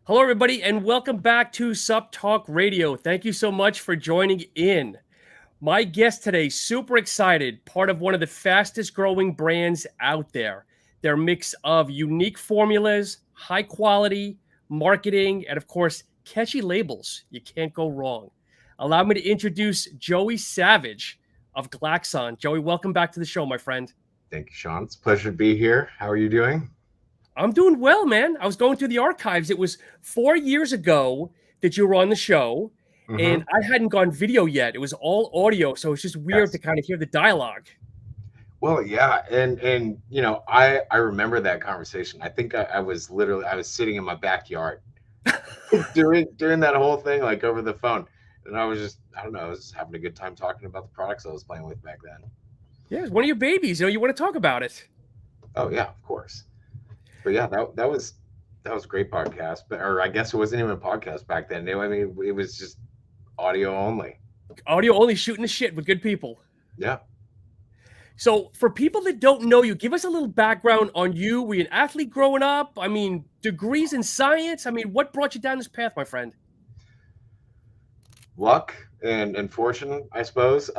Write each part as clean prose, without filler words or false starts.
Hello, everybody, and welcome back to SuppTalk Radio. Thank you so much for joining in. My guest today, super excited, part of one of the fastest growing brands out there. Their mix of unique formulas, high quality, marketing, and of course, catchy labels. You can't go wrong. Allow me to introduce Joey Savage of Glaxon. Joey, welcome back to the show, my friend. Thank you, Sean. It's a pleasure to be here. How are you doing? I'm doing well, man. I was going through the archives. It was 4 years ago that you were on the show, and I hadn't gone video yet. It was all audio, so it's just weird to kind of hear the dialogue. Well, yeah, and I remember that conversation. I think I was sitting in my backyard during that whole thing, like over the phone, and I was just having a good time talking about the products I was playing with back then. Yeah, it's one of your babies. You want to talk about it? Oh yeah, of course. But yeah, that was a great podcast. Or I guess it wasn't even a podcast back then. I mean, it was just audio only. Audio only, shooting the shit with good people. Yeah. So for people that don't know you, give us a little background on you. Were you an athlete growing up? I mean, degrees in science? I mean, what brought you down this path, my friend? Luck and fortune, I suppose.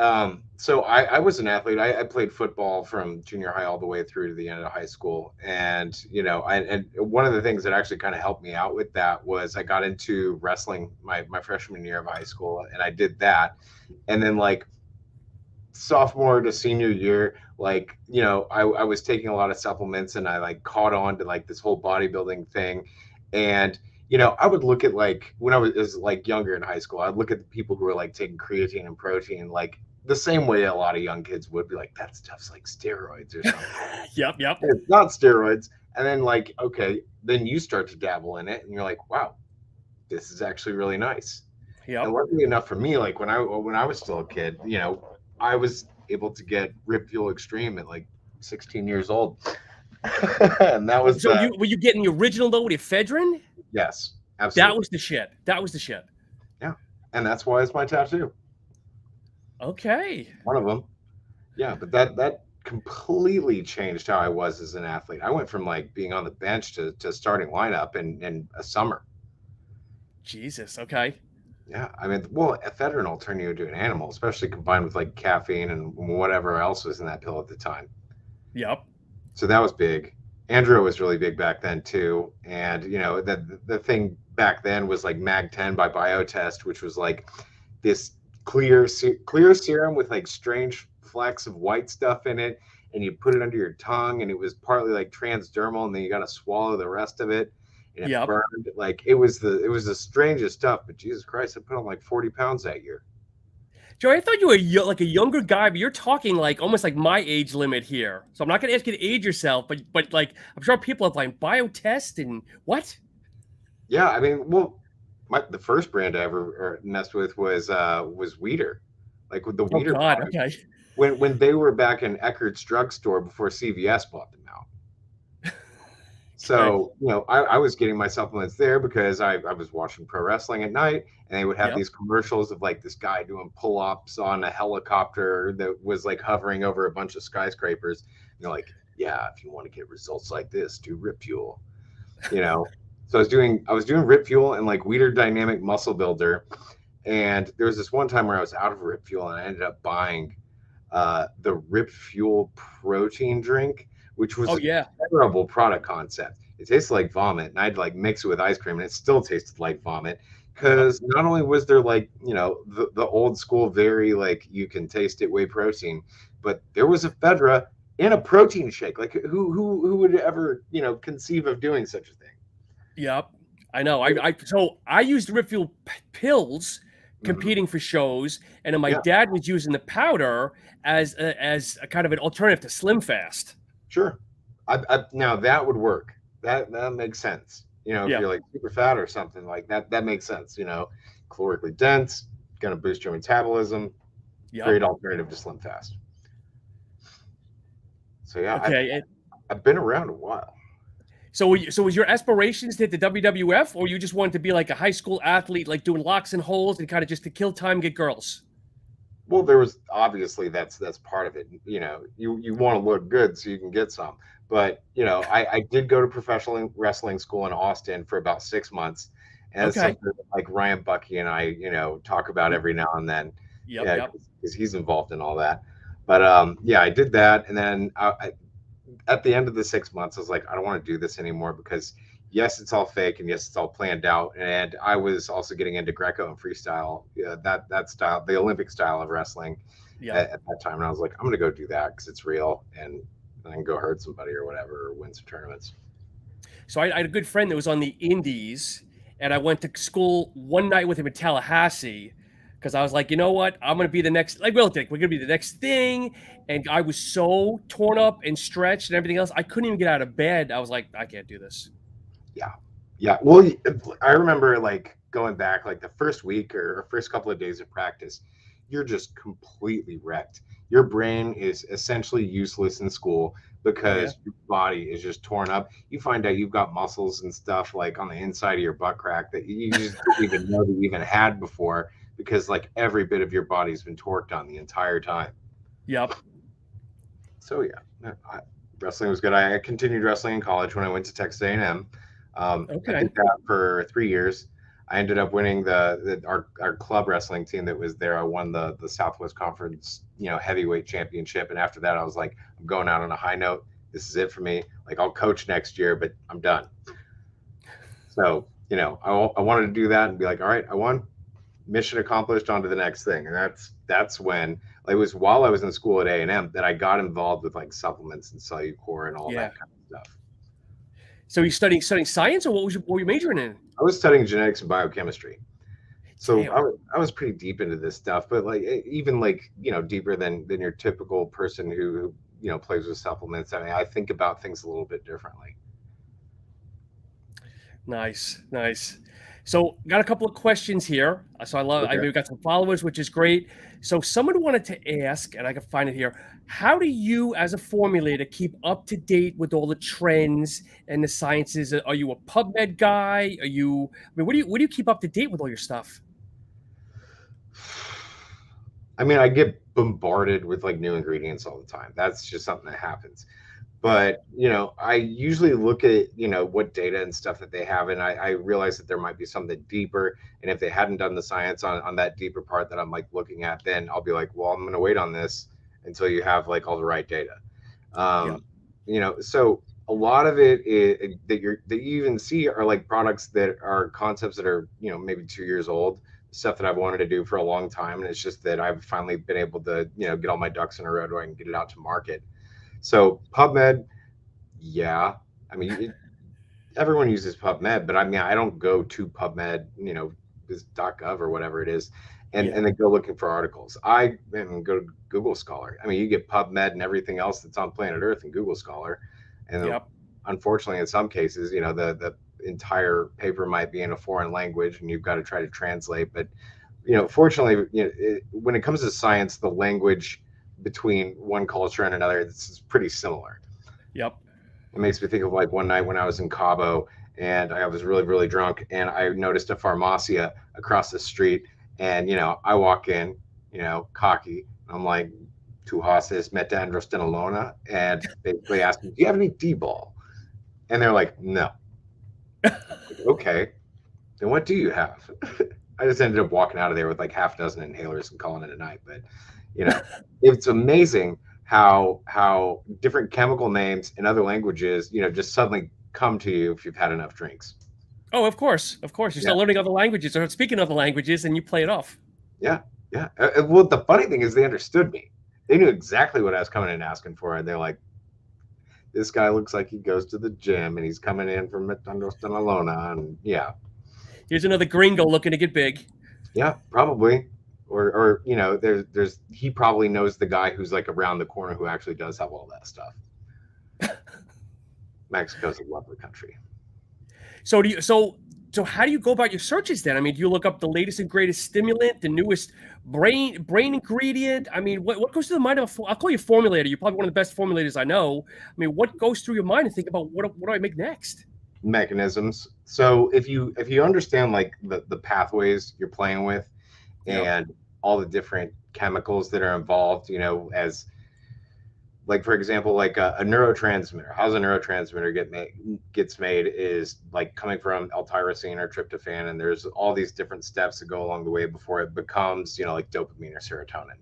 So I was an athlete. I played football from junior high all the way through to the end of high school. And, and one of the things that actually kind of helped me out with that was I got into wrestling my freshman year of high school, and I did that. And then like sophomore to senior year, I was taking a lot of supplements, and I like caught on to like this whole bodybuilding thing. And I would look at like when I was like younger in high school, I'd look at the people who were like taking creatine and protein, like the same way a lot of young kids would be like, that stuff's like steroids or something. Yep. It's not steroids. And then like, okay, then you start to dabble in it and you're like, wow, this is actually really nice. Yep. And luckily enough for me, like when I was still a kid, I was able to get Rip Fuel Extreme at like 16 years old. And that was were you getting the original though with ephedrine? Yes, absolutely. That was the shit. Yeah, and that's why it's my tattoo. Okay. One of them. Yeah, but that completely changed how I was as an athlete. I went from like being on the bench to starting lineup in a summer. Jesus. Okay. Yeah, I mean, well, ephedrine will turn you into an animal, especially combined with like caffeine and whatever else was in that pill at the time. Yep. So that was big. Andro was really big back then too, and the thing back then was like Mag 10 by Biotest, which was like this clear serum with like strange flecks of white stuff in it, and you put it under your tongue, and it was partly like transdermal, and then you got to swallow the rest of it, and it burned. Like it was the strangest stuff. But Jesus Christ, I put on like 40 pounds that year. Joey, I thought you were like a younger guy, but you're talking like almost like my age limit here. So I'm not going to ask you to age yourself, but like I'm sure people are like Biotest and what? Yeah, I mean, well, the first brand I ever messed with was Weeder, like with the Weeder. Oh God, okay. When they were back in Eckert's drugstore before CVS bought them out. So, I was getting my supplements there because I was watching pro wrestling at night, and they would have these commercials of like this guy doing pull-ups on a helicopter that was like hovering over a bunch of skyscrapers. And they're like, yeah, if you want to get results like this, do Rip Fuel. So I was doing Rip Fuel and like Weeder Dynamic Muscle Builder. And there was this one time where I was out of Rip Fuel, and I ended up buying the Rip Fuel protein drink, which was a terrible product concept. It tasted like vomit, and I'd like mix it with ice cream, and it still tasted like vomit. Because not only was there like the old school, very like you can taste it whey protein, but there was ephedra in a protein shake. Like who would ever conceive of doing such a thing? Yep, I know. I used Rip Fuel pills competing for shows, and then my dad was using the powder as a kind of an alternative to Slim Fast. Sure. Now that would work. That makes sense. If you're like super fat or something like that, that makes sense. Calorically dense, going to boost your metabolism. Great alternative to Slim Fast. So yeah, okay. I've been around a while. So was your aspirations to hit the WWF, or you just wanted to be like a high school athlete, like doing locks and holds and kind of just to kill time, get girls? Well, there was obviously that's part of it. You know, you want to look good so you can get some. But you know, I did go to professional wrestling school in Austin for about 6 months, and it's Okay. something like Ryan Bucky and I, talk about every now and then. Yep. Yeah, Yep. because he's involved in all that. But yeah, I did that, and then at the end of the 6 months, I was like, I don't want to do this anymore because yes, it's all fake, and yes, it's all planned out. And I was also getting into Greco and freestyle, that style, the Olympic style of wrestling Yep. at that time. And I was like, I'm gonna go do that because it's real, and I can go hurt somebody or whatever, or win some tournaments. So I had a good friend that was on the Indies, and I went to school one night with him in Tallahassee because I was like, you know what, I'm gonna be the next, like Will Dick, we're gonna be the next thing. And I was so torn up and stretched and everything else, I couldn't even get out of bed. I was like, I can't do this. Yeah. Well, I remember like going back like the first week or first couple of days of practice, you're just completely wrecked. Your brain is essentially useless in school Oh yeah. because your body is just torn up. You find out you've got muscles and stuff like on the inside of your butt crack that you just didn't even know that you even had before because like every bit of your body's been torqued on the entire time. Yep. So yeah, wrestling was good. I continued wrestling in college when I went to Texas A&M. I Okay. did that for 3 years. I ended up winning our club wrestling team that was there. I won the Southwest Conference, heavyweight championship. And after that, I was like, I'm going out on a high note. This is it for me. Like I'll coach next year, but I'm done. So, I wanted to do that and be like, all right, I won. Mission accomplished, on to the next thing. And that's when it was while I was in school at A&M that I got involved with like supplements and Cellucor and all Yeah. that kind of stuff. So you studying science, or what were you majoring in? I was studying genetics and biochemistry. So Damn. I was pretty deep into this stuff, but like even like deeper than your typical person who plays with supplements. I mean, I think about things a little bit differently. Nice, nice. So, got a couple of questions here. So, Okay. we've got some followers, which is great. So, someone wanted to ask, and I can find it here. How do you, as a formulator, keep up to date with all the trends and the sciences? Are you a PubMed guy? Are you? I mean, what do you keep up to date with all your stuff? I mean, I get bombarded with like new ingredients all the time. That's just something that happens. Yeah, But I usually look at what data and stuff that they have, and I realize that there might be something deeper. And if they hadn't done the science on that deeper part that I'm like looking at, then I'll be like, well, I'm going to wait on this until you have like all the right data. yeah, So a lot of it is, that you even see are like products that are concepts that are maybe 2 years old, stuff that I've wanted to do for a long time, and it's just that I've finally been able to get all my ducks in a row where I can get it out to market. So PubMed, yeah. I mean, everyone uses PubMed, but I mean, I don't go to PubMed, this .gov or whatever it is, and yeah. then go looking for articles. I go to Google Scholar. I mean, you get PubMed and everything else that's on planet Earth in Google Scholar, and Yep. unfortunately, in some cases, the entire paper might be in a foreign language, and you've got to try to translate. But fortunately, when it comes to science, the language between one culture and another is pretty similar. Yep. It makes me think of like one night when I was in Cabo and I was really, really drunk, and I noticed a Farmacia across the street. And, I walk in, cocky. I'm like, tu haces metandrostenolona. And they ask me, do you have any D-ball? And they're like, no. Like, okay, then what do you have? I just ended up walking out of there with like half a dozen inhalers and calling it a night. But it's amazing how different chemical names in other languages, just suddenly come to you if you've had enough drinks. Oh, of course, of course. You Yeah, start learning other languages or speaking other languages, and you play it off. yeah, yeah. Well, the funny thing is they understood me. They knew exactly what I was coming in asking for, and they're like, "This guy looks like he goes to the gym, and he's coming in from Metandrostenolona." And yeah, Here's another gringo looking to get big. yeah, probably. Or there's he probably knows the guy who's like around the corner who actually does have all that stuff. Mexico's a lovely country. So how do you go about your searches then? I mean, do you look up the latest and greatest stimulant, the newest brain ingredient? I mean, what goes through the mind of I'll call you a formulator. You're probably one of the best formulators I know. I mean, what goes through your mind and think about what do I make next? Mechanisms. So if you understand like the pathways you're playing with, Yep. and all the different chemicals that are involved, as like, for example, like a neurotransmitter. How's a neurotransmitter gets made is like coming from L-tyrosine or tryptophan, and there's all these different steps that go along the way before it becomes, like dopamine or serotonin.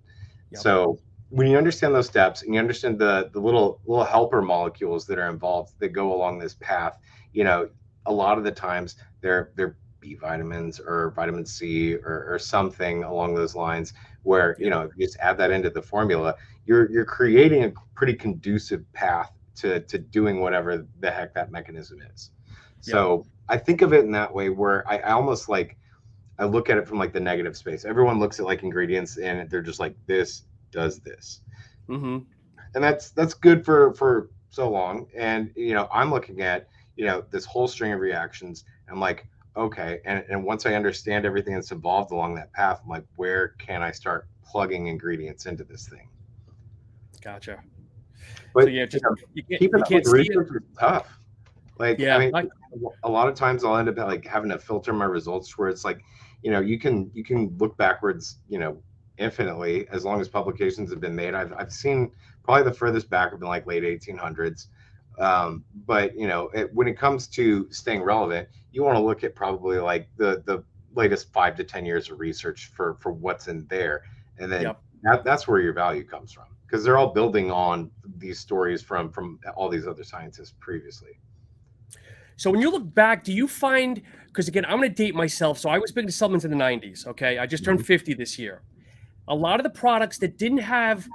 Yep. So when you understand those steps and you understand the little helper molecules that are involved that go along this path, a lot of the times they're B vitamins or vitamin C or something along those lines where, if you just add that into the formula, you're creating a pretty conducive path to doing whatever the heck that mechanism is. So I think of it in that way where I almost like, I look at it from like the negative space. Everyone looks at like ingredients and they're just like, this does this. Mm-hmm. And that's good for so long. And, I'm looking at, this whole string of reactions. I'm like, okay. And once I understand everything that's involved along that path, I'm like, where can I start plugging ingredients into this thing? Gotcha. But so yeah, just keeping up with research is tough. Like, yeah, I mean, a lot of times I'll end up like having to filter my results where it's like, you can look backwards, infinitely as long as publications have been made. I've seen probably the furthest back have been like late 1800s. But when it comes to staying relevant, you want to look at probably like the latest 5 to 10 years of research for what's in there, and then that's where your value comes from, because they're all building on these stories from all these other scientists previously. So when you look back, do you find, because again, I'm going to date myself. So I was big into supplements in the 90s. Okay. I just turned 50 this year. A lot of the products that didn't have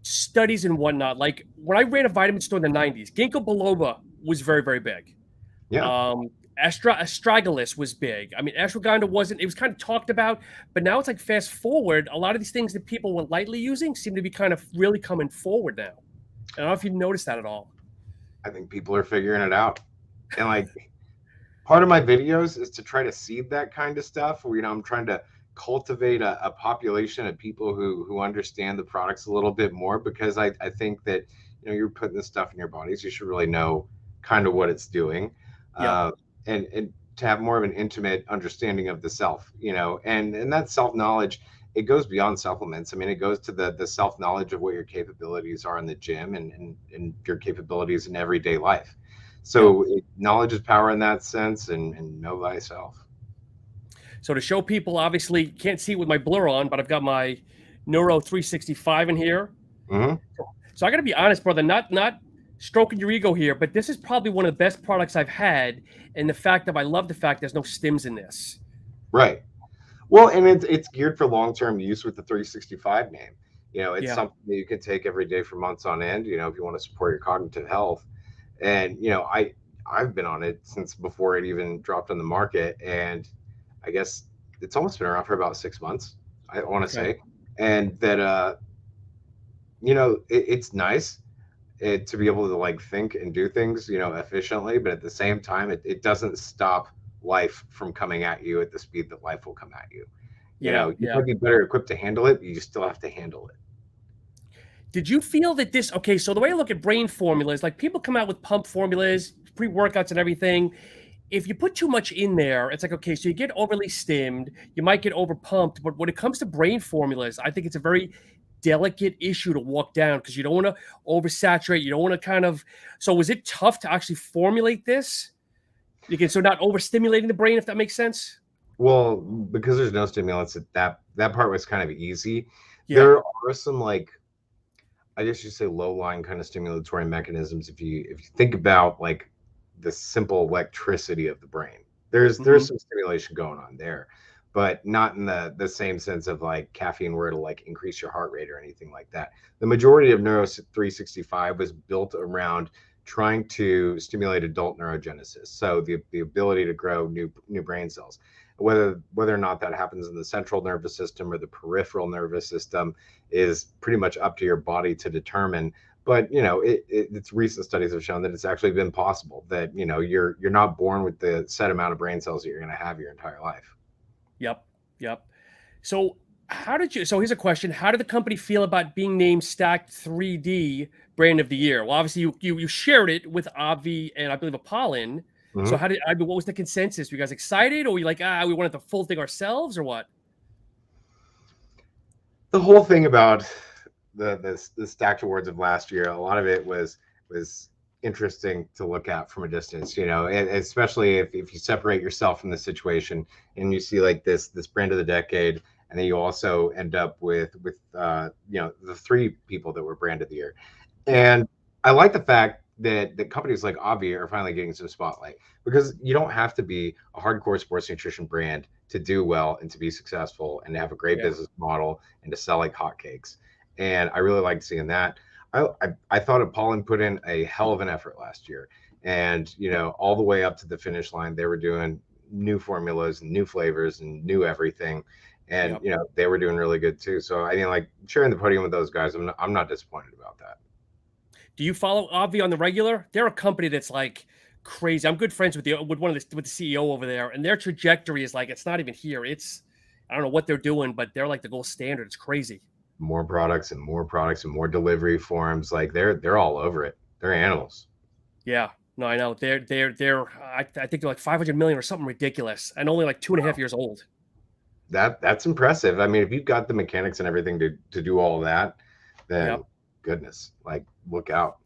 studies and whatnot, like when I ran a vitamin store in the 90s, ginkgo biloba was very, very big. Yeah. Astragalus was big. I mean, ashwagandha wasn't, it was kind of talked about, but now it's like fast forward. A lot of these things that people were lightly using seem to be kind of really coming forward now. I don't know if you've noticed that at all. I think people are figuring it out. And like part of my videos is to try to seed that kind of stuff where, I'm trying to cultivate a population of people who understand the products a little bit more, because I think that, you're putting this stuff in your bodies. You should really know kind of what it's doing. And to have more of an intimate understanding of the self, and that self-knowledge, it goes beyond supplements. I mean, it goes to the self-knowledge of what your capabilities are in the gym and your capabilities in everyday life. So knowledge is power in that sense, and know thyself. So to show people, obviously you can't see it with my blur on, but I've got my Neuro 365 in here. Mm-hmm. So I got to be honest, brother, not stroking your ego here, but this is probably one of the best products I've had. And the fact that I love the fact there's no stims in this. Right. Well, and it's geared for long-term use with the 365 name. It's something that you can take every day for months on end, if you want to support your cognitive health. And, I've been on it since before it even dropped on the market. And I guess it's almost been around for about 6 months, I want to say. And that, it's nice to be able to like think and do things, efficiently, but at the same time, it doesn't stop life from coming at you at the speed that life will come at you. You might be better equipped to handle it, but you still have to handle it. Did you feel that this, okay, so the way I look at brain formulas, like people come out with pump formulas, pre-workouts and everything. If you put too much in there, it's like, okay, so you get overly stimmed, you might get over pumped, but when it comes to brain formulas, I think it's a very delicate issue to walk down, because you don't want to oversaturate, you don't want to so was it tough to actually formulate this? So not overstimulating the brain, if that makes sense? Well, because there's no stimulants, that part was kind of easy. Yeah. There are some like, I guess you say low-lying kind of stimulatory mechanisms. If you think about like the simple electricity of the brain, there's some stimulation going on there, but not in the same sense of like caffeine where it'll like increase your heart rate or anything like that. The majority of Neuro 365 was built around trying to stimulate adult neurogenesis, so the ability to grow new brain cells. Whether or not that happens in the central nervous system or the peripheral nervous system is pretty much up to your body to determine. But it's recent studies have shown that it's actually been possible that you're not born with the set amount of brain cells that you're going to have your entire life. Yep. So here's a question: how did the company feel about being named Stacked 3D Brand of the Year? Well, obviously you shared it with Obvi and I believe Apollon. So what was the consensus? Were you guys excited, or were you like, we wanted the full thing ourselves, or what? the whole thing about the stacked awards of last year, a lot of it was interesting to look at from a distance, and especially if you separate yourself from the situation and you see like this brand of the decade, and then you also end up with the three people that were brand of the year. And I like the fact that companies like Avi are finally getting some spotlight, because you don't have to be a hardcore sports nutrition brand to do well and to be successful and to have a great business model and to sell like hotcakes. And I really liked seeing that. I thought Apollon put in a hell of an effort last year, and all the way up to the finish line, they were doing new formulas and new flavors and new everything, and they were doing really good too. So I mean, like, sharing the podium with those guys, I'm not disappointed about that. Do you follow Avi on the regular? They're a company that's like crazy. I'm good friends with the CEO over there, and their trajectory is like, it's not even here. I don't know what they're doing, but they're like the gold standard. It's crazy. More products and more delivery forms. Like they're all over it. They're animals. Yeah, no, I know. I think they're like 500 million or something ridiculous, and only like 2.5 years old. That's impressive. I mean, if you've got the mechanics and everything to do all of that, then goodness, like, look out.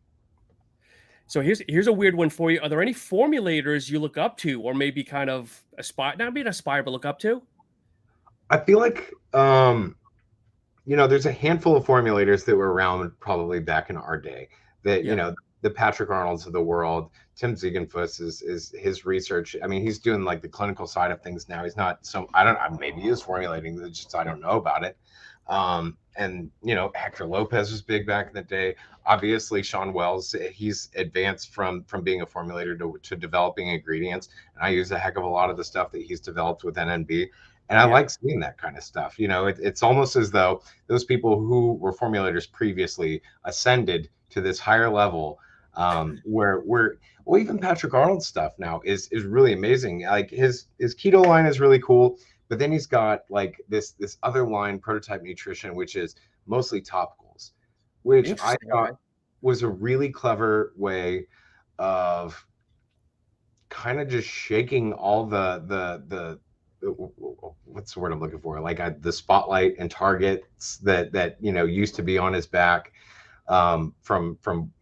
So here's a weird one for you. Are there any formulators you look up to, or maybe kind of not being aspire, but look up to? I feel like there's a handful of formulators that were around probably back in our day that, the Patrick Arnolds of the world. Tim Ziegenfuss is his research. I mean, he's doing like the clinical side of things now. He's not maybe he is formulating, just I don't know about it. And Hector Lopez was big back in the day. Obviously, Sean Wells, he's advanced from being a formulator to developing ingredients. And I use a heck of a lot of the stuff that he's developed with NNB. And I like seeing that kind of stuff. It's almost as though those people who were formulators previously ascended to this higher level, where even Patrick Arnold's stuff now is really amazing. Like his keto line is really cool, but then he's got like this other line, Prototype Nutrition, which is mostly topicals, which I thought was a really clever way of kind of just shaking all the what's the word I'm looking for? Like the spotlight and targets that used to be on his back, from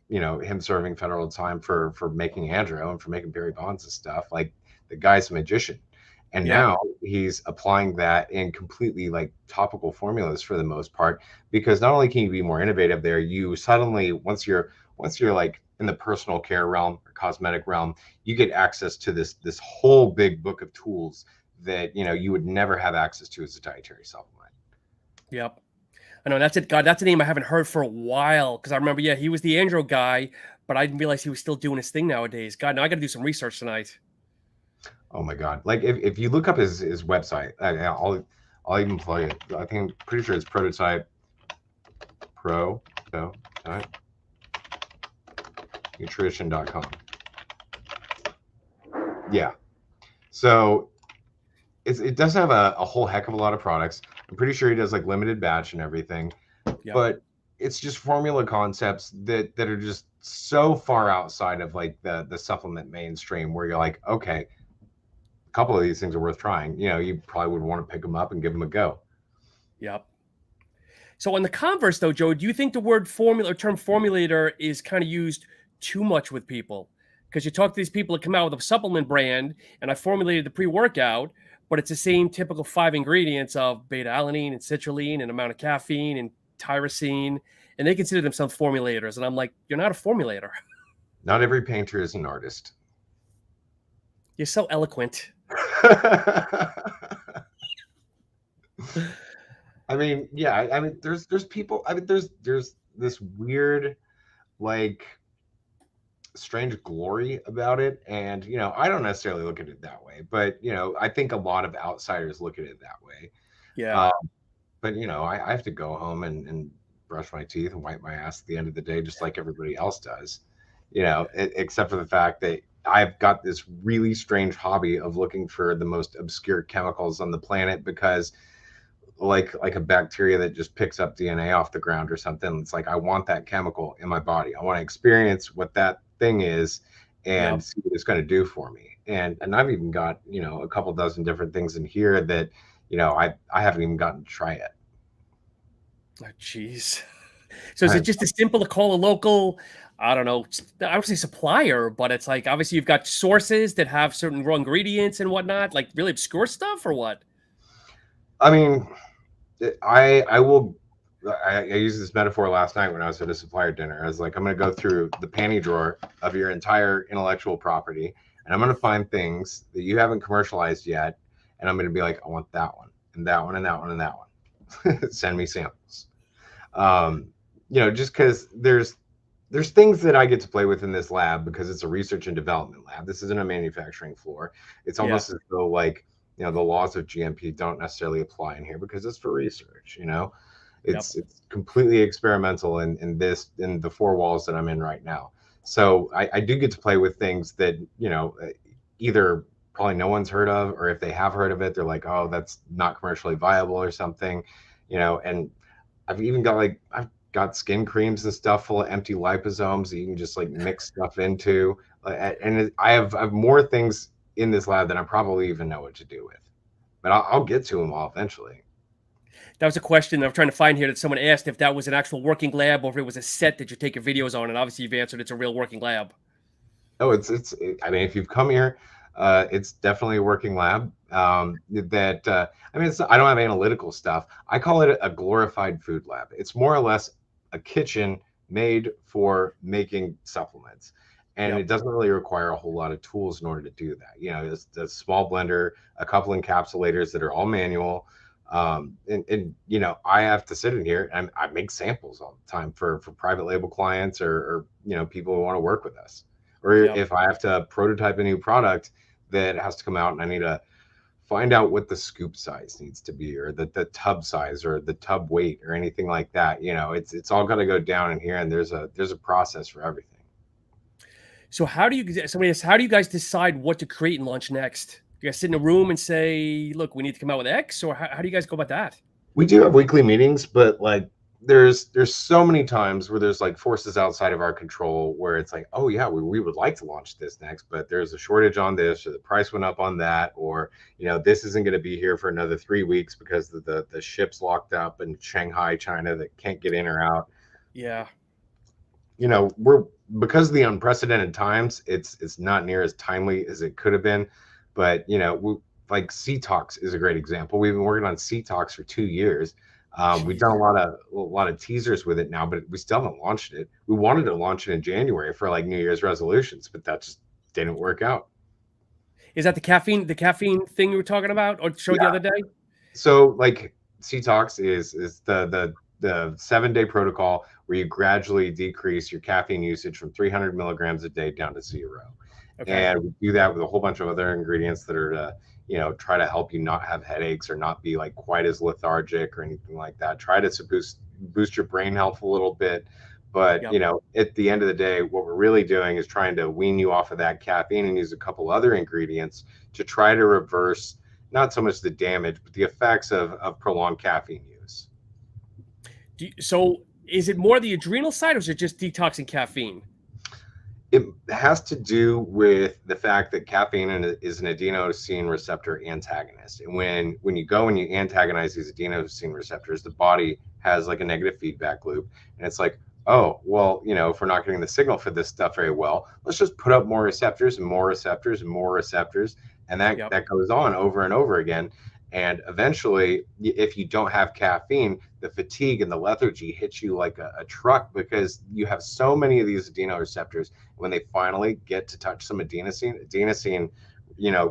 him serving federal time for making Andro and for making Barry Bonds and stuff. Like, the guy's a magician, and now he's applying that in completely like topical formulas for the most part, because not only can you be more innovative there, you suddenly, once you're like in the personal care realm or cosmetic realm, you get access to this whole big book of tools that you would never have access to as a dietary supplement. Yep. I know, that's it. God, that's a name I haven't heard for a while, because I remember, he was the Andro guy, but I didn't realize he was still doing his thing nowadays. God, now I got to do some research tonight. Oh my God! Like, if you look up his website, I'll even plug it. I think, I'm pretty sure it's Prototype nutrition.com. Yeah. So it doesn't have a whole heck of a lot of products. I'm pretty sure he does like limited batch and everything, but it's just formula concepts that are just so far outside of like the supplement mainstream, where you're like, okay, a couple of these things are worth trying. You probably would want to pick them up and give them a go. Yep. So on the converse though, Joe, do you think the word term formulator is kind of used too much with people? Because you talk to these people that come out with a supplement brand, and I formulated the pre-workout, but it's the same typical 5 ingredients of beta-alanine and citrulline and amount of caffeine and tyrosine, and they consider themselves formulators. And I'm like, you're not a formulator. Not every painter is an artist. You're so eloquent. I mean, there's people. I mean, there's this weird, like, strange glory about it, and I don't necessarily look at it that way, but I think a lot of outsiders look at it that way. But I have to go home and brush my teeth and wipe my ass at the end of the day, just like everybody else does, except for the fact that I've got this really strange hobby of looking for the most obscure chemicals on the planet, because like a bacteria that just picks up DNA off the ground or something, it's like, I want that chemical in my body. I want to experience what that thing is and see what it's going to do for me. And I've even got a couple dozen different things in here that I haven't even gotten to try yet. Oh, jeez. So is it just as simple to call a local, I don't know, I would say supplier, but it's like obviously you've got sources that have certain raw ingredients and whatnot, like really obscure stuff or what? I mean, I will. I used this metaphor last night when I was at a supplier dinner. I was like, I'm going to go through the panty drawer of your entire intellectual property, and I'm going to find things that you haven't commercialized yet, and I'm going to be like, I want that one, and that one, and that one, and that one. Send me samples. Just because there's things that I get to play with in this lab because it's a research and development lab. This isn't a manufacturing floor. It's Yeah. almost as though like, the laws of GMP don't necessarily apply in here because it's for research, Yep. it's completely experimental in the four walls that I'm in right now. So I do get to play with things that, either probably no one's heard of, or if they have heard of it, they're like, oh, that's not commercially viable or something, and I've got skin creams and stuff full of empty liposomes that you can just like mix stuff into. And I have more things in this lab than I probably even know what to do with. But I'll get to them all eventually. That was a question that I'm trying to find here that someone asked if that was an actual working lab or if it was a set that you're taking videos on. And obviously you've answered it's a real working lab. Oh, I mean, if you've come here, it's definitely a working lab. I mean, I don't have analytical stuff. I call it a glorified food lab. It's more or less a kitchen made for making supplements. And Yep. it doesn't really require a whole lot of tools in order to do that. It's a small blender, a couple encapsulators that are all manual. I have to sit in here and I make samples all the time for private label clients or people who want to work with us. Or Yep. if I have to prototype a new product that has to come out and I need to find out what the scoop size needs to be, or the tub size, or the tub weight, or anything like that. It's all got to go down in here, and there's a process for everything. So how do you guys decide what to create and launch next? You guys sit in a room and say, look, we need to come out with X, or how do you guys go about that? We do have weekly meetings, but like there's so many times where there's like forces outside of our control where it's like, oh yeah, we would like to launch this next, but there's a shortage on this, or the price went up on that, or this isn't going to be here for another 3 weeks because the ship's locked up in Shanghai, China, that can't get in or out. Yeah. We're, because of the unprecedented times, it's not near as timely as it could have been. But like Sea-Tac is a great example. We've been working on Sea-Tac for 2 years. We've done a lot of teasers with it now, but we still haven't launched it. We wanted to launch it in January for like New Year's resolutions, but that just didn't work out. Is that the caffeine thing you were talking about or showed the other day? So like Sea-Tac is the 7-day protocol where you gradually decrease your caffeine usage from 300 milligrams a day down to 0. Okay. And we do that with a whole bunch of other ingredients that are to, try to help you not have headaches or not be like quite as lethargic or anything like that. Try to boost your brain health a little bit. But, Yep. At the end of the day, what we're really doing is trying to wean you off of that caffeine and use a couple other ingredients to try to reverse not so much the damage, but the effects of prolonged caffeine use. So is it more the adrenal side or is it just detoxing caffeine? It has to do with the fact that caffeine is an adenosine receptor antagonist. And when you go and you antagonize these adenosine receptors, the body has like a negative feedback loop. And it's like, oh, well, if we're not getting the signal for this stuff very well, let's just put up more receptors and more receptors and more receptors. And that goes on over and over again. And eventually, if you don't have caffeine, the fatigue and the lethargy hits you like a truck because you have so many of these adenoreceptors. When they finally get to touch some adenosine,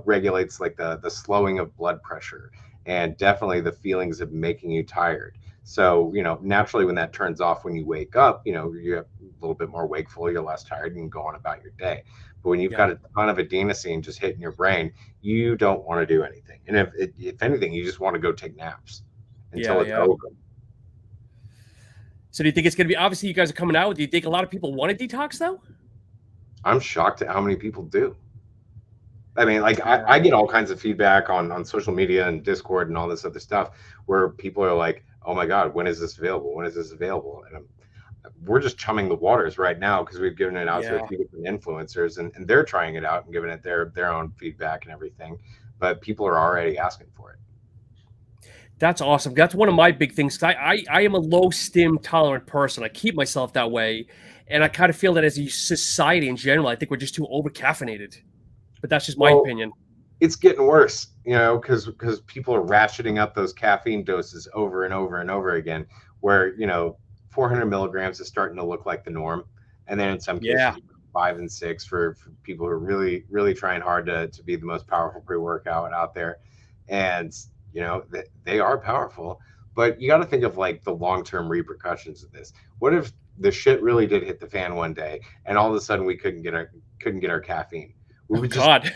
regulates like the slowing of blood pressure and definitely the feelings of making you tired. So, naturally when that turns off, when you wake up, you're a little bit more wakeful, you're less tired, and you go on about your day. But when you've got a ton of adenosine just hitting your brain, you don't want to do anything. And if anything, you just want to go take naps until it's over. So do you think it's going to be, obviously you guys are coming out, do you think a lot of people want to detox though? I'm shocked at how many people do. I mean, like I get all kinds of feedback on social media and Discord and all this other stuff where people are like, oh my God, when is this available? When is this available? And we're just chumming the waters right now because we've given it out to a few different influencers and they're trying it out and giving it their own feedback and everything. But people are already asking for it. That's awesome. That's one of my big things. I am a low stim tolerant person. I keep myself that way. And I kind of feel that as a society in general, I think we're just too over caffeinated. But that's just my Well, opinion. it's getting worse, because people are ratcheting up those caffeine doses over and over and over again, where 400 milligrams is starting to look like the norm, and then in some Yeah. cases 5 and 6 for people who are really really trying hard to be the most powerful pre-workout out there, and they are powerful, but you got to think of like the long-term repercussions of this. What if the shit really did hit the fan one day, and all of a sudden we couldn't get our caffeine? We Oh, would just God.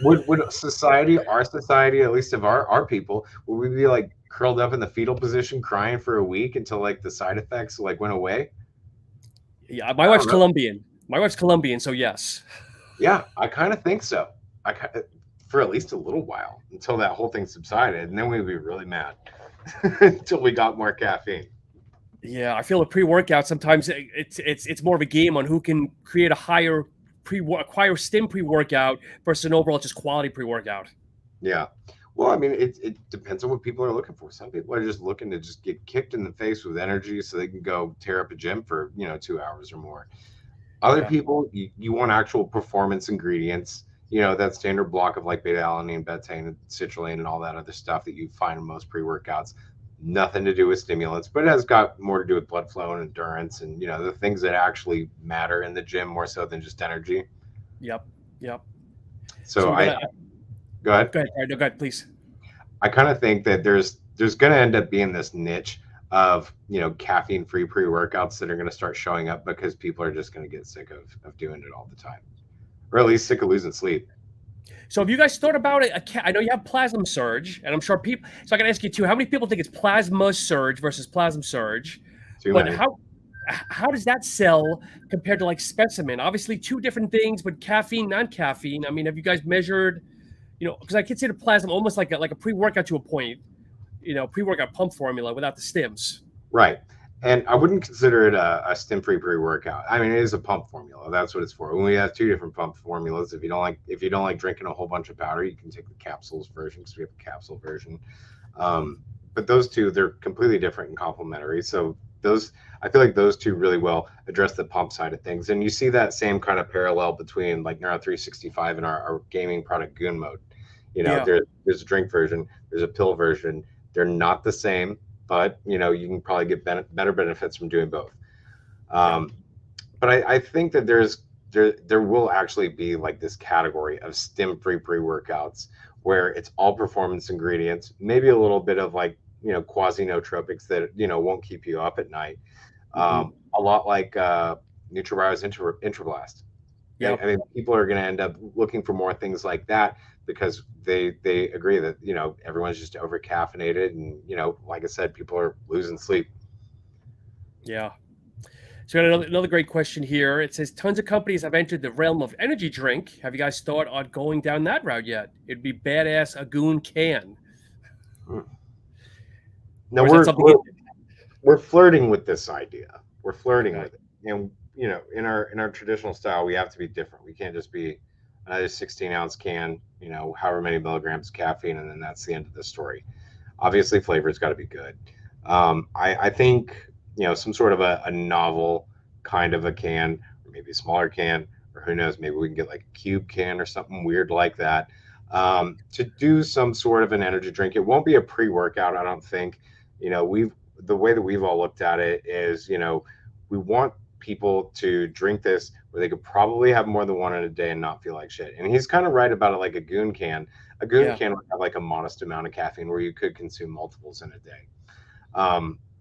would society, our society, at least of our people, would we be like curled up in the fetal position crying for a week until like the side effects like went away? Yeah. My I wife's don't know. Colombian. So yes. Yeah, I kind of think so. For at least a little while until that whole thing subsided, and then we'd be really mad until we got more caffeine. Yeah. I feel a pre-workout sometimes it's more of a game on who can create a higher acquire stim pre-workout versus an overall just quality pre-workout. Yeah. Well, I mean, it depends on what people are looking for. Some people are just looking to just get kicked in the face with energy so they can go tear up a gym for 2 hours or more. Other Yeah. people, you want actual performance ingredients, that standard block of like beta alanine, betaine, and citrulline, and all that other stuff that you find in most pre-workouts. Nothing to do with stimulants, but it has got more to do with blood flow and endurance and, the things that actually matter in the gym more so than just energy. Yep. Yep. So So we're I gonna go ahead. go ahead. All right, no, go ahead, please. I kind of think that there's going to end up being this niche of caffeine-free pre-workouts that are going to start showing up because people are just going to get sick of doing it all the time, or at least sick of losing sleep. So have you guys thought about it? I know you have plasma surge, and I'm sure people. So I can ask you too: how many people think it's plasma surge versus plasma surge? Too But many. how does that sell compared to like specimen? Obviously, two different things, but caffeine, non-caffeine. I mean, have you guys measured? Because I consider plasma almost like a pre-workout to a point. Pre-workout pump formula without the stims. Right. And I wouldn't consider it a stim-free pre-workout. I mean, it is a pump formula. That's what it's for. We have two different pump formulas. If you don't like drinking a whole bunch of powder, you can take the capsules version because we have a capsule version. But those two, they're completely different and complementary. So I feel like those two really well address the pump side of things. And you see that same kind of parallel between like Neuro 365 and our gaming product Goon Mode. Yeah. There's a drink version, there's a pill version. They're not the same, but you can probably get better benefits from doing both. But I think that there will actually be like this category of stim-free pre-workouts where it's all performance ingredients, maybe a little bit of like quasi nootropics that won't keep you up at night. A lot like NutriBio's Intrablast. Yeah. I mean, people are going to end up looking for more things like that because they agree that everyone's just over caffeinated, and like I said, people are losing sleep. Yeah. So we got another great question here. It says tons of companies have entered the realm of energy drink. Have you guys thought on going down that route yet? It'd be badass a Goon can. No, we're flirting with this idea. We're flirting with it, and in our traditional style, we have to be different. We can't just be another 16-ounce can, however many milligrams of caffeine, and then that's the end of the story. Obviously, flavor's got to be good. I think some sort of a novel kind of a can, or maybe a smaller can, or who knows, maybe we can get like a cube can or something weird like that, to do some sort of an energy drink. It won't be a pre-workout, I don't think. The way that we've all looked at it is, we want people to drink this where they could probably have more than one in a day and not feel like shit. And he's kind of right about it. Like a Goon can can would have like a modest amount of caffeine where you could consume multiples in a day.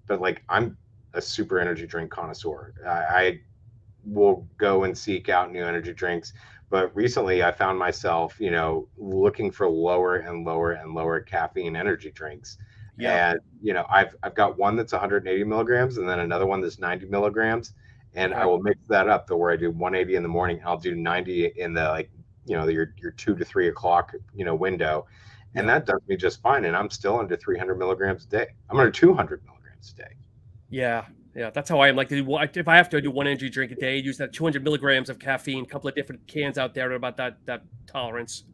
But like, I'm a super energy drink connoisseur. I will go and seek out new energy drinks. But recently I found myself, looking for lower and lower and lower caffeine energy drinks. Yeah. And, I've got one that's 180 milligrams and then another one that's 90 milligrams. And I will mix that up to where I do 180 in the morning. And I'll do 90 in the like, your 2 to 3 o'clock, window. And that does me just fine. And I'm still under 300 milligrams a day. I'm under 200 milligrams a day. Yeah. Yeah. That's how I am. Like, if I have to do one energy drink a day, use that 200 milligrams of caffeine, a couple of different cans out there about that tolerance.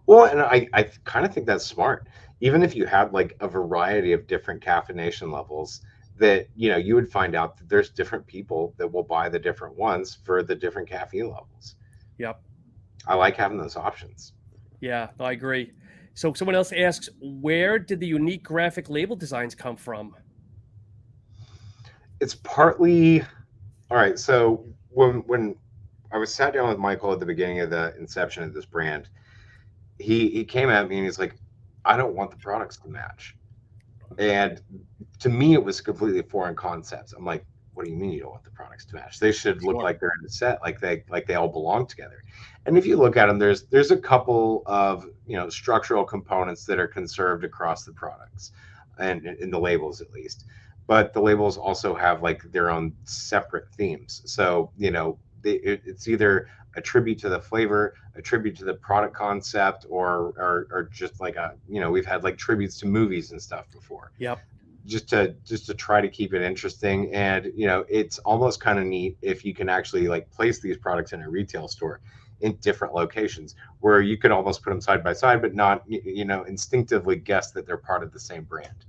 Well, and I kind of think that's smart. even if you had like a variety of different caffeination levels, that you would find out that there's different people that will buy the different ones for the different caffeine levels. Yep. I like having those options. Yeah, I agree. So someone else asks, where did the unique graphic label designs come from? It's partly, all right. So when I was sat down with Michael at the beginning of the inception of this brand, he came at me and he's like, I don't want the products to match. And to me, it was completely foreign concepts. I'm like, what do you mean you don't want the products to match? They should look like they're in a set, like they all belong together. And if you look at them, there's a couple of structural components that are conserved across the products, and in the labels at least. But the labels also have like their own separate themes. So it's either a tribute to the flavor, a tribute to the product concept, or just like we've had like tributes to movies and stuff before. Yep. Just to try to keep it interesting. And it's almost kind of neat if you can actually like place these products in a retail store in different locations where you could almost put them side by side, but not instinctively guess that they're part of the same brand.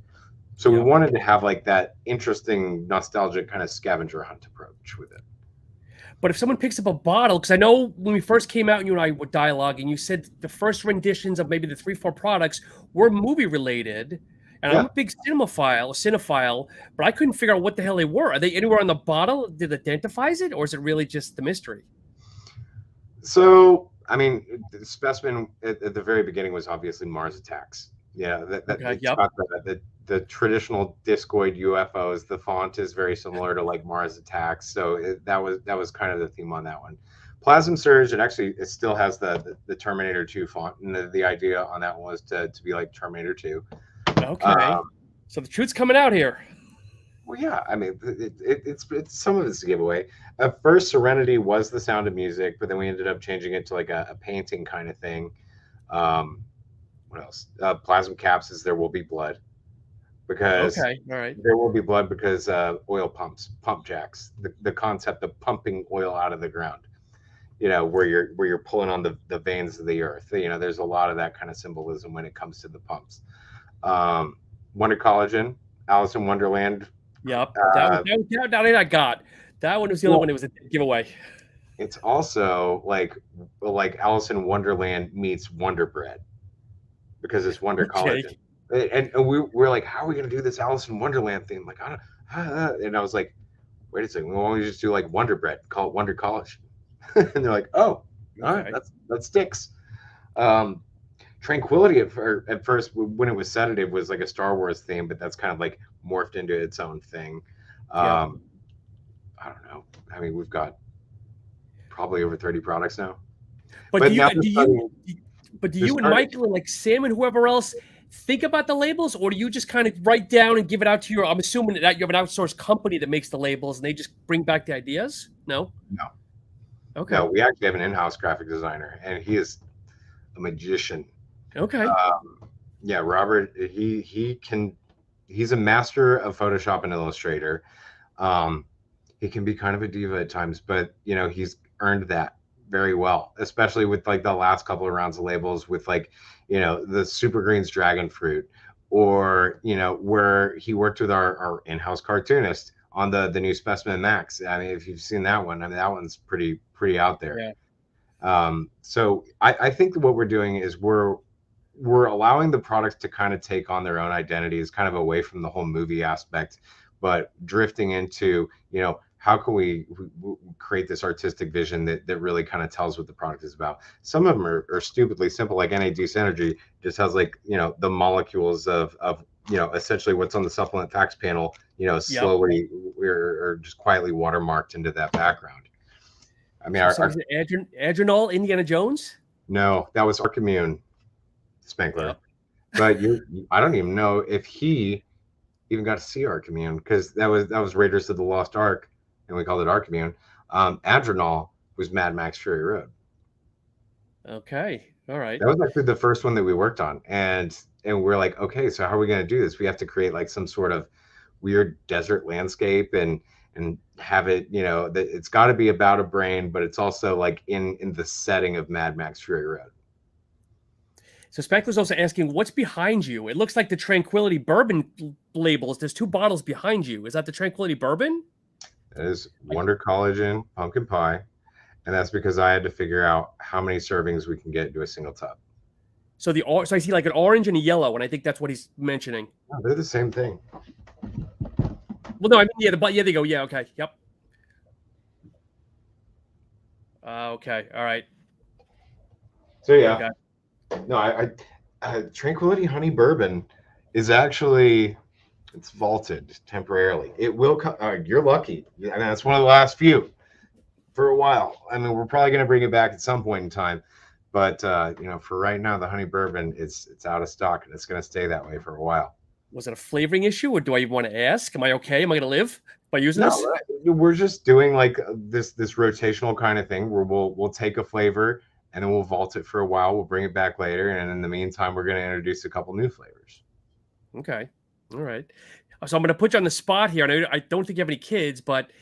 So we wanted to have like that interesting, nostalgic kind of scavenger hunt approach with it. But if someone picks up a bottle, because I know when we first came out and you and I were dialoguing, you said the first renditions of maybe the 3-4 products were movie related. And I'm a big cinephile, but I couldn't figure out what the hell they were. Are they anywhere on the bottle that identifies it, or is it really just the mystery? So, I mean, the specimen at the very beginning was obviously Mars Attacks. Yeah, got the traditional discoid UFOs. The font is very similar to like Mars Attacks, so that was kind of the theme on that one. Plasm Surge, it still has the Terminator 2 font, and the idea on that one was to be like Terminator 2. Okay, so the truth's coming out here. Well, yeah, I mean, it's some of it's a giveaway. At first, Serenity was The Sound of Music, but then we ended up changing it to like a painting kind of thing. What else? Plasm Caps is There Will Be Blood, because There Will Be Blood because oil pump jacks, the concept of pumping oil out of the ground, where you're pulling on the veins of the earth. There's a lot of that kind of symbolism when it comes to the pumps. Wonder Collagen, Alice in Wonderland. Yep, that I got. That one was the only one that was a giveaway. It's also like Alice in Wonderland meets Wonder Bread, because it's Wonder Collagen. And we're like, how are we going to do this Alice in Wonderland thing? Like, and I was like, wait a second, why don't we just do like Wonder Bread, call it Wonder Collagen? And they're like, oh, all right, that sticks. Tranquility at first, when it was Sedative, was like a Star Wars theme, but that's kind of like morphed into its own thing. I don't know. I mean, we've got probably over 30 products now. But do you and Michael and like Sam and whoever else think about the labels, or do you just kind of write down and give it out to I'm assuming that you have an outsourced company that makes the labels and they just bring back the ideas? No. Okay. No, we actually have an in-house graphic designer, and he is a magician. Okay. Yeah, Robert, he's a master of Photoshop and Illustrator. He can be kind of a diva at times, but he's earned that very well, especially with like the last couple of rounds of labels with like, the Super Greens Dragon Fruit, or, where he worked with our in-house cartoonist on the new Specimen Max. I mean, if you've seen that one, I mean, that one's pretty out there. Yeah. So I think that what we're doing is we're allowing the products to kind of take on their own identities, kind of away from the whole movie aspect, but drifting into, how can we create this artistic vision that really kind of tells what the product is about. Some of them are stupidly simple, like NA Deuce Energy just has like, the molecules of essentially what's on the supplement facts panel, slowly or just quietly watermarked into that background. I mean, so is it Adrenal Indiana Jones? No, that was Archimmune Spankler. But I don't even know if he even got to see Archimmune, because that was Raiders of the Lost Ark, and we called it Archimmune. Adrenal was Mad Max Fury Road. Okay, all right. That was actually the first one that we worked on, and we're like, okay, so how are we going to do this? We have to create like some sort of weird desert landscape and have it, that it's got to be about a brain, but it's also like in the setting of Mad Max Fury Road. So Speckler's also asking, what's behind you? It looks like the Tranquility Bourbon labels. There's 2 bottles behind you. Is that the Tranquility Bourbon? That is Wonder Collagen Pumpkin Pie. And that's because I had to figure out how many servings we can get into a single tub. So so I see like an orange and a yellow, and I think that's what he's mentioning. Oh, they're the same thing. Well, no, I mean, yeah, they go. Yeah, okay. Yep. Okay. All right. So yeah, no, Tranquility Honey Bourbon is actually, it's vaulted temporarily. It will come. You're lucky. I mean, that's one of the last few for a while. I mean, we're probably going to bring it back at some point in time, but for right now, the Honey Bourbon it's out of stock, and it's going to stay that way for a while. Was it a flavoring issue, or do I even want to ask? Am I okay? Am I going to live by using this? We're just doing like this rotational kind of thing where we'll take a flavor and then we'll vault it for a while. We'll bring it back later, and in the meantime, we're going to introduce a couple new flavors. Okay, all right. So I'm going to put you on the spot here. And I don't think you have any kids, but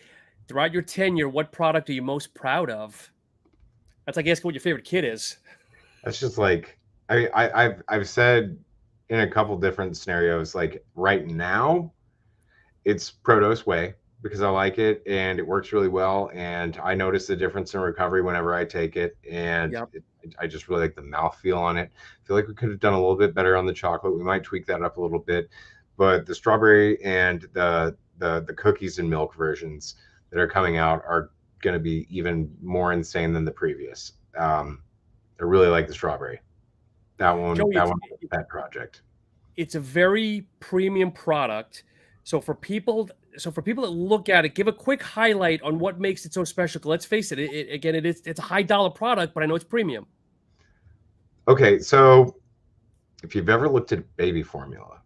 throughout your tenure, what product are you most proud of? That's like asking what your favorite kid is. That's just like I've said in a couple different scenarios. Like right now, it's Produce Whey because I like it and it works really well, and I notice the difference in recovery whenever I take it, and I just really like the mouthfeel on it. I feel like we could have done a little bit better on the chocolate. We might tweak that up a little bit, but the strawberry and the cookies and milk versions that are coming out are going to be even more insane than the previous. I really like the strawberry. That one was a pet project. It's a very premium product. So for people that look at it, give a quick highlight on what makes it so special. Let's face it, it's a high dollar product, but I know it's premium. Okay, so if you've ever looked at baby formula,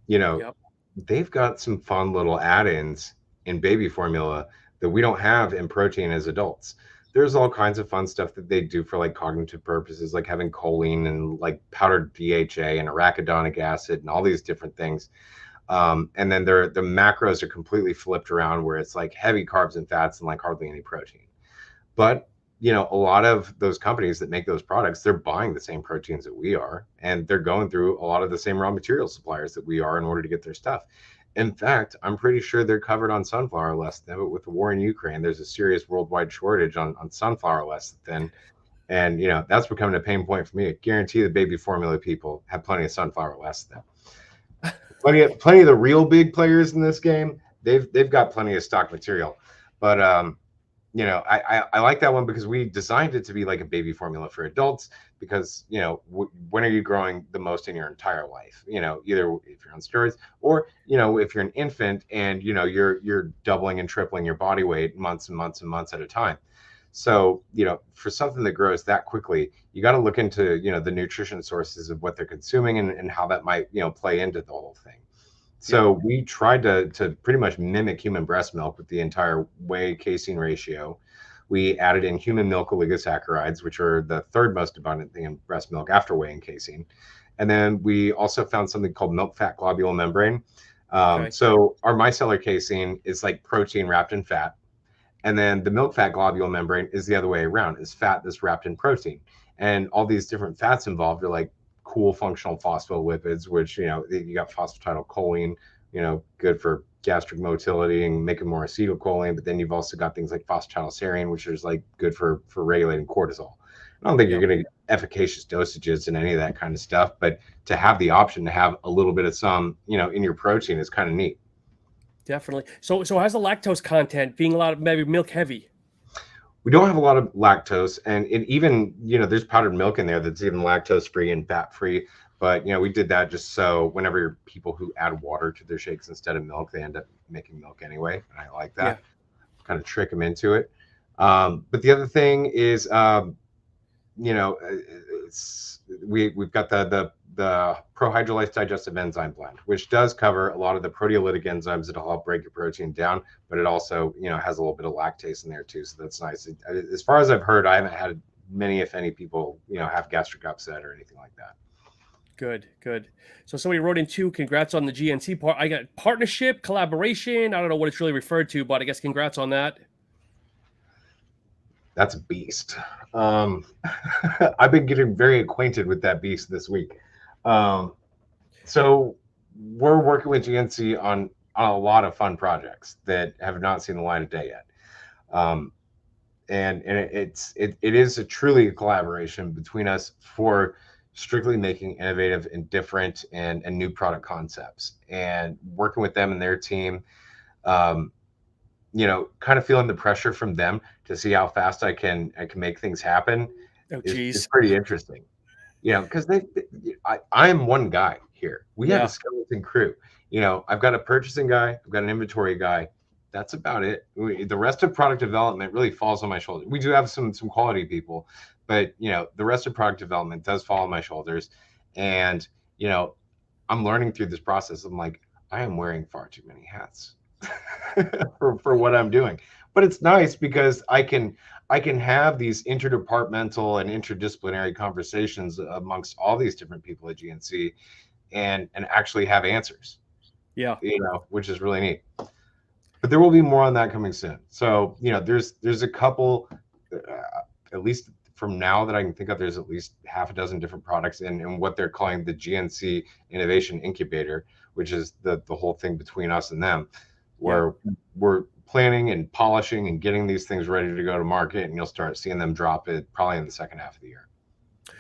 they've got some fun little add-ins in baby formula that we don't have in protein as adults. There's all kinds of fun stuff that they do for like cognitive purposes, like having choline and like powdered DHA and arachidonic acid and all these different things. And then the macros are completely flipped around where it's like heavy carbs and fats and like hardly any protein. But, a lot of those companies that make those products, they're buying the same proteins that we are, and they're going through a lot of the same raw material suppliers that we are in order to get their stuff. In fact, I'm pretty sure they're covered on sunflower lecithin, but with the war in Ukraine, there's a serious worldwide shortage on sunflower lecithin. And, that's becoming a pain point for me. I guarantee the baby formula people have plenty of sunflower lecithin. Plenty of the real big players in this game, they've got plenty of stock material. But I like that one because we designed it to be like a baby formula for adults because when are you growing the most in your entire life? Either if you're on steroids or if you're an infant and you're doubling and tripling your body weight months and months and months at a time. So, for something that grows that quickly, you got to look into, the nutrition sources of what they're consuming and how that might, play into the whole thing. So we tried to pretty much mimic human breast milk with the entire whey casein ratio. We added in human milk oligosaccharides, which are the third most abundant thing in breast milk after whey and casein. And then we also found something called milk fat globule membrane. So our micellar casein is like protein wrapped in fat. And then the milk fat globule membrane is the other way around, is fat that's wrapped in protein. And all these different fats involved are like cool functional phospholipids, which, you got phosphatidylcholine, good for gastric motility and making more acetylcholine. But then you've also got things like phosphatidylserine, which is like good for regulating cortisol. I don't think you're going to get efficacious dosages and any of that kind of stuff. But to have the option to have a little bit of some, in your protein is kind of neat. Definitely. So how's the lactose content being a lot of maybe milk heavy? We don't have a lot of lactose, and even, there's powdered milk in there that's even lactose free and fat free. But, we did that just so whenever people who add water to their shakes instead of milk, they end up making milk anyway. And I like that. Kind of trick them into it. But the other thing is, we've got the prohydrolyzed digestive enzyme blend, which does cover a lot of the proteolytic enzymes that'll help break your protein down, but it also, has a little bit of lactase in there too. So that's nice. As far as I've heard, I haven't had many, if any, people, have gastric upset or anything like that. Good. So somebody wrote in too, congrats on the GNC part. I got partnership, collaboration. I don't know what it's really referred to, but I guess congrats on that. That's a beast. I've been getting very acquainted with that beast this week. So we're working with GNC on a lot of fun projects that have not seen the light of day yet. And it is a truly a collaboration between us for strictly making innovative and different and new product concepts, and working with them and their team. Kind of feeling the pressure from them to see how fast I can make things happen. Oh, Is geez. pretty interesting. Because I'm one guy here. We have Yeah. a skeleton crew. I've got a purchasing guy, I've got an inventory guy. That's about it. The rest of product development really falls on my shoulders. We do have some quality people, but the rest of product development does fall on my shoulders. And I'm learning through this process. I'm like, I am wearing far too many hats for what I'm doing. But it's nice because I can have these interdepartmental and interdisciplinary conversations amongst all these different people at GNC and actually have answers. Yeah. Which is really neat. But there will be more on that coming soon. So, there's a couple, at least from now that I can think of, there's at least half a dozen different products in what they're calling the GNC Innovation Incubator, which is the whole thing between us and them, where we're planning and polishing and getting these things ready to go to market, and you'll start seeing them drop it probably in the second half of the year.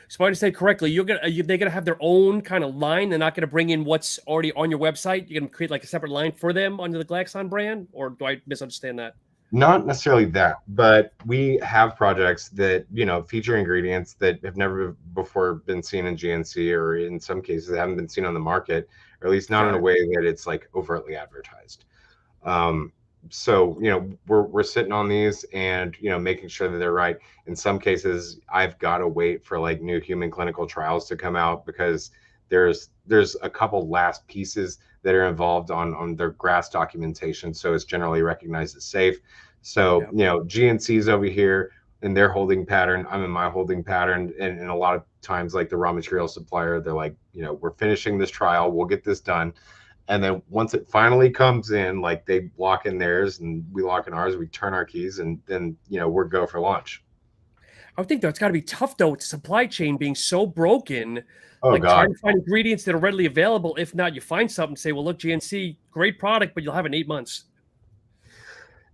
So if I understand correctly, they're gonna have their own kind of line. They're not gonna bring in what's already on your website. You're gonna create like a separate line for them under the Glaxon brand, or do I misunderstand that? Not necessarily that, but we have projects that feature ingredients that have never before been seen in GNC, or in some cases haven't been seen on the market, or at least not in a way that it's like overtly advertised. So we're sitting on these and making sure that they're right. In some cases, I've got to wait for like new human clinical trials to come out, because there's a couple last pieces that are involved on their GRAS documentation, so it's generally recognized as safe. So GNC's over here in their holding pattern, I'm in my holding pattern, and a lot of times, like the raw material supplier, they're like, we're finishing this trial, we'll get this done. And then once it finally comes in, like they lock in theirs and we lock in ours, we turn our keys, and then we're go for launch. I would think though it's got to be tough though with the supply chain being so broken. Oh Like God. trying to find ingredients that are readily available. If not, you find something, say, well, look, GNC, great product, but you'll have it in 8 months.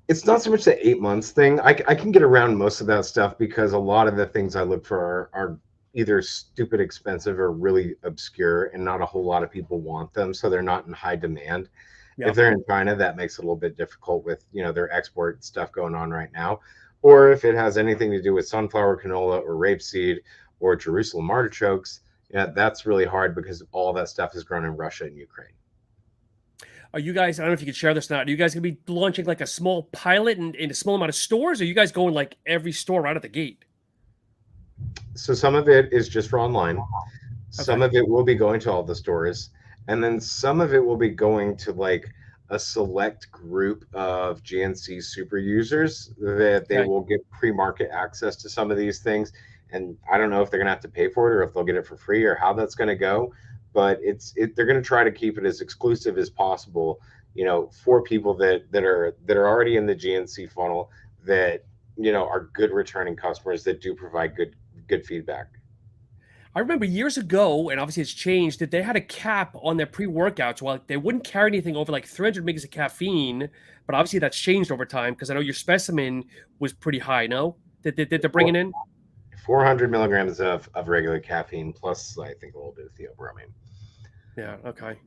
It's not so much the 8 months thing. I can get around most of that stuff because a lot of the things I look for are either stupid expensive or really obscure, and not a whole lot of people want them, so they're not in high demand. Yeah. If they're in China, that makes it a little bit difficult with their export stuff going on right now. Or if it has anything to do with sunflower, canola, or rapeseed, or Jerusalem artichokes, that's really hard because all that stuff is grown in Russia and Ukraine. Are you guys, I don't know if you can share this or not, are you guys going to be launching like a small pilot in a small amount of stores? Or are you guys going like every store right at the gate? So some of it is just for online. Some of it will be going to all the stores. And then some of it will be going to like a select group of GNC super users that they will get pre-market access to some of these things. And I don't know if they're going to have to pay for it or if they'll get it for free or how that's going to go. But they're going to try to keep it as exclusive as possible, for people that are already in the GNC funnel, that are good returning customers that do provide good feedback. I remember years ago, and obviously it's changed, that they had a cap on their pre-workouts. Well, they wouldn't carry anything over like 300 mgs of caffeine, but obviously that's changed over time, because I know your specimen was pretty high, no? That they're bringing in? 400 milligrams of regular caffeine, plus I think a little bit of theobromine. Yeah, okay.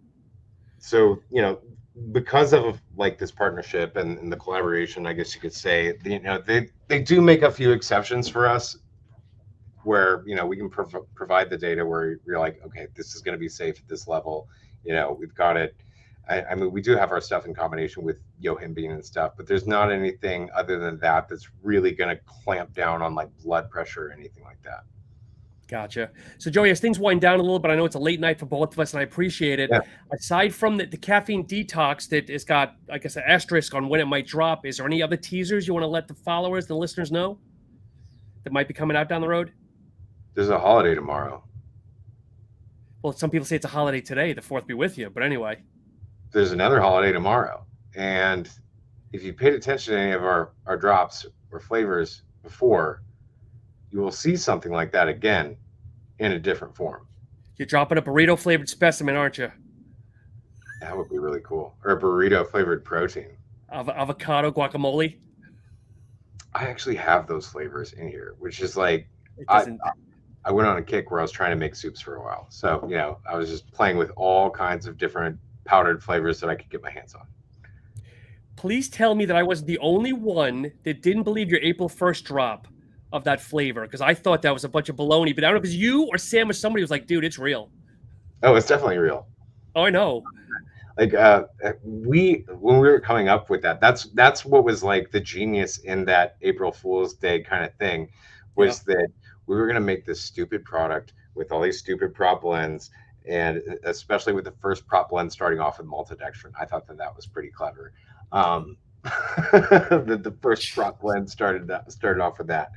So, because of like this partnership and the collaboration, I guess you could say, they do make a few exceptions for us, where we can provide the data where you're like, okay, this is going to be safe at this level. We've got it. I mean, we do have our stuff in combination with yohimbine and stuff, but there's not anything other than that that's really going to clamp down on like blood pressure or anything like that. Gotcha. So, Joey, as things wind down a little bit, I know it's a late night for both of us, and I appreciate it. Yeah. Aside from the caffeine detox that has got, I guess, an asterisk on when it might drop, is there any other teasers you want to let the followers, the listeners know that might be coming out down the road? There's a holiday tomorrow. Well, some people say it's a holiday today, the 4th be with you, but anyway. There's another holiday tomorrow. And if you paid attention to any of our drops or flavors, before, you will see something like that again in a different form. You're dropping a burrito flavored specimen, aren't you? That would be really cool. Or a burrito flavored protein. Avocado guacamole. I actually have those flavors in here, which is like, I went on a kick where I was trying to make soups for a while. So, you know, I was just playing with all kinds of different powdered flavors that I could get my hands on. Please tell me that I wasn't the only one that didn't believe your April 1st drop of that flavor, because I thought that was a bunch of baloney. But I don't know if it was you or Sam or somebody was like, dude, it's real. Oh, it's definitely real. Oh, I know. Like when we were coming up with that, that's what was like the genius in that April Fool's Day kind of thing, was that we were going to make this stupid product with all these stupid prop blends, and especially with the first prop blend starting off with maltodextrin. I thought that was pretty clever. The first prop blend started off with that,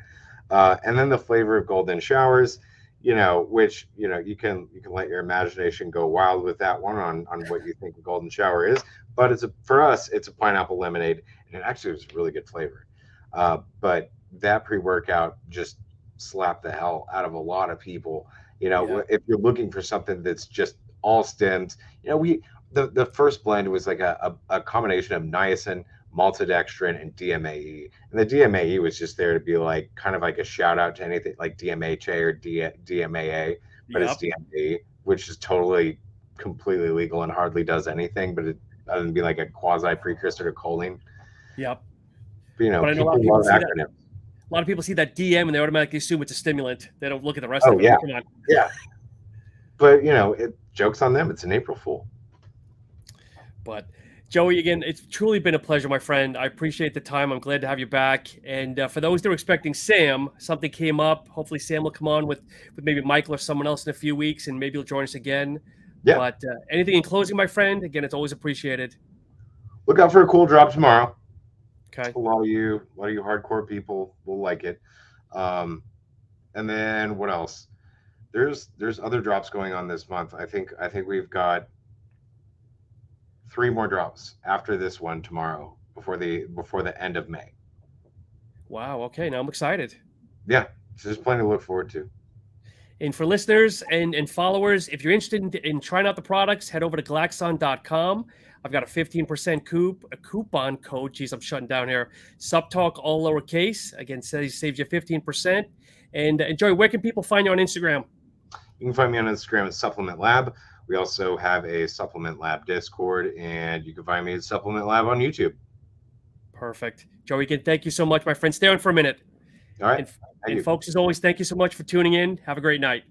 and then the flavor of golden showers, you know, which, you know, you can let your imagination go wild with that one on what you think a golden shower is. But for us, it's a pineapple lemonade, and it actually was really good flavor. But that pre-workout just slapped the hell out of a lot of people. You know, if you're looking for something that's just all stems, you know, the first blend was like a combination of niacin, maltodextrin, and DMAE. And the DMAE was just there to be like kind of like a shout out to anything like DMHA or DMAA, but it's DMAE, which is completely legal and hardly does anything, but it doesn't be like a quasi precursor to choline. Yep. But, you know, people love acronyms. A lot of people see that DM and they automatically assume it's a stimulant. They don't look at the rest of it. Yeah. Come on. Yeah. But, you know, joke's on them. It's an April Fool. But Joey, again, it's truly been a pleasure, my friend. I appreciate the time. I'm glad to have you back. And for those that are expecting Sam, something came up. Hopefully Sam will come on with maybe Michael or someone else in a few weeks, and maybe he'll join us again. Yeah. But anything in closing, my friend, again, it's always appreciated. Look out for a cool drop tomorrow. Okay. A lot of you hardcore people will like it. And then what else? There's other drops going on this month. I think we've got 3 more drops after this one tomorrow before the end of May. Wow. Okay. Now I'm excited. Yeah. So there's plenty to look forward to. And for listeners and followers, if you're interested in trying out the products, head over to Glaxon.com. I've got a 15% coupon code. Geez, I'm shutting down here. SuppTalk, all lowercase. Again, saves you 15%. And Joey, where can people find you on Instagram? You can find me on Instagram at Supplement Lab. We also have a Supplement Lab Discord, and you can find me at Supplement Lab on YouTube. Perfect. Joey, again, thank you so much, my friend. Stay on for a minute. All right. And folks, as always, thank you so much for tuning in. Have a great night.